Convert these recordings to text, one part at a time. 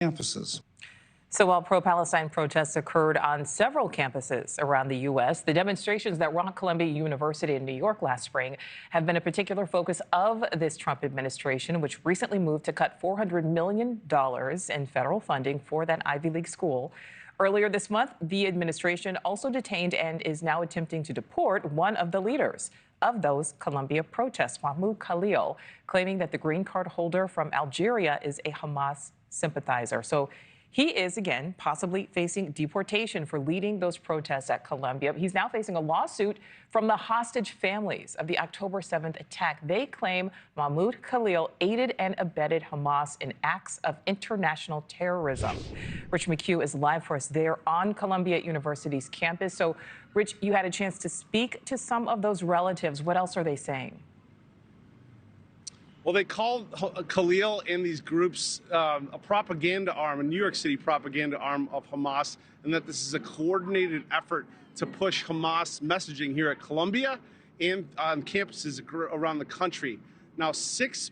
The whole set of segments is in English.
campuses. So while pro-Palestine protests occurred on several campuses around the U.S., the demonstrations that rocked Columbia University in New York last spring have been a particular focus of this Trump administration, which recently moved to cut $400 million in federal funding for that Ivy League school. Earlier this month, the administration also detained and is now attempting to deport one of the leaders of those Columbia protests, Mahmoud Khalil, claiming that the green card holder from Algeria is a Hamas sympathizer. So he is, again, possibly facing deportation for leading those protests at Columbia. He's now facing a lawsuit from the hostage families of the October 7th attack. They claim Mahmoud Khalil aided and abetted Hamas in acts of international terrorism. Rich McHugh is live for us there on Columbia University's campus. So, Rich, you had a chance to speak to some of those relatives. What else are they saying? Well, they called Khalil and these groups a propaganda arm, a New York City propaganda arm of Hamas, and that this is a coordinated effort to push Hamas messaging here at Columbia and on campuses around the country. Now, six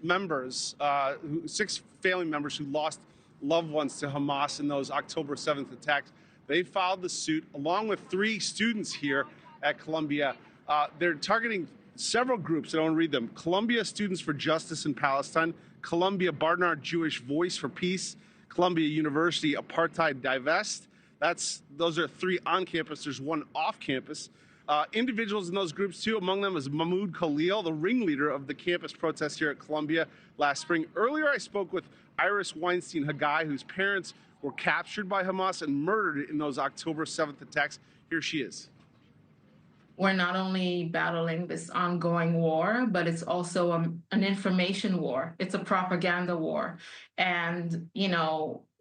family members who lost loved ones to Hamas in those October 7th attacks, they filed the suit along with 3 students here at Columbia. They're targeting several groups, and I want to read them. Columbia Students for Justice in Palestine, Columbia Barnard Jewish Voice for Peace, Columbia University Apartheid Divest. Those are 3 on campus. There's 1 off campus. Individuals in those groups, too, among them is Mahmoud Khalil, the ringleader of the campus protests here at Columbia last spring. Earlier, I spoke with Iris Weinstein-Hagai, whose parents were captured by Hamas and murdered in those October 7th attacks. Here she is. We're not only battling this ongoing war, but it's also an information war. It's a propaganda war. And,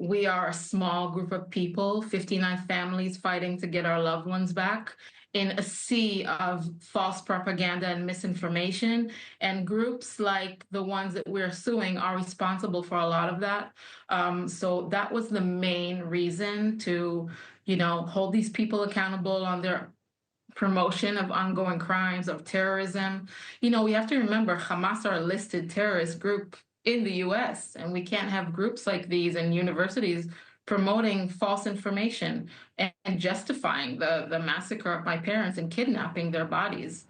we are a small group of people, 59 families fighting to get our loved ones back in a sea of false propaganda and misinformation. And groups like the ones that we're suing are responsible for a lot of that. So that was the main reason to, hold these people accountable on their promotion of ongoing crimes of terrorism. We have to remember Hamas are a listed terrorist group in the U.S., and we can't have groups like these in universities promoting false information and justifying the massacre of my parents and kidnapping their bodies.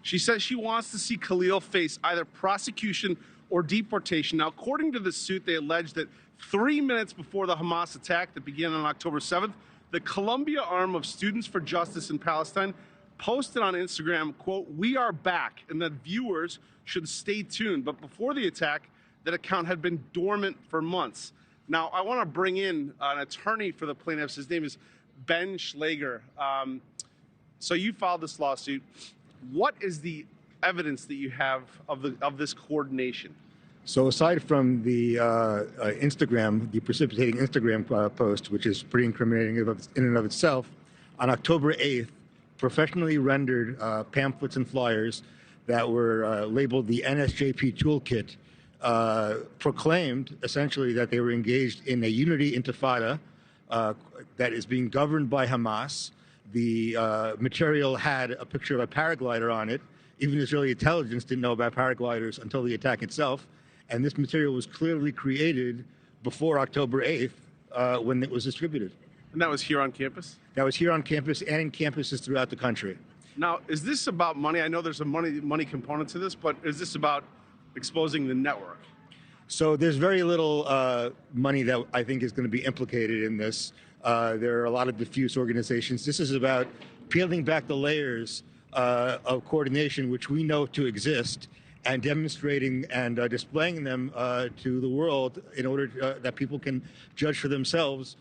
She says she wants to see Khalil face either prosecution or deportation. Now, according to the suit, they allege that 3 minutes before the Hamas attack that began on October 7th, the Columbia arm of Students for Justice in Palestine posted on Instagram, quote, "We are back," and that viewers should stay tuned. But before the attack, that account had been dormant for months. Now, I want to bring in an attorney for the plaintiffs. His name is Ben Schlager. So you filed this lawsuit. What is the evidence that you have of this coordination? So aside from the the precipitating Instagram post, which is pretty incriminating in and of itself, on October 8th, professionally rendered pamphlets and flyers that were labeled the NSJP Toolkit proclaimed essentially that they were engaged in a unity intifada that is being governed by Hamas. The material had a picture of a paraglider on it. Even Israeli intelligence didn't know about paragliders until the attack itself. And this material was clearly created before October 8th when it was distributed. And that was here on campus? That was here on campus and in campuses throughout the country. Now, is this about money? I know there's a money component to this, but is this about exposing the network? So there's very little money that I think is going to be implicated in this. There are a lot of diffuse organizations. This is about peeling back the layers of coordination which we know to exist and demonstrating and displaying them to the world in order that people can judge for themselves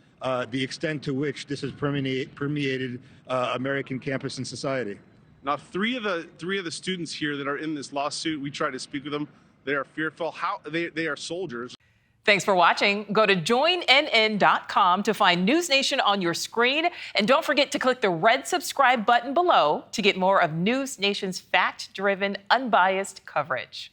the extent to which this has permeated American campus and society. Now, three of the students here that are in this lawsuit, we tried to speak with them. They are fearful. They are soldiers. Thanks for watching. Go to joinnn.com to find NewsNation on your screen. And don't forget to click the red subscribe button below to get more of NewsNation's fact-driven, unbiased coverage.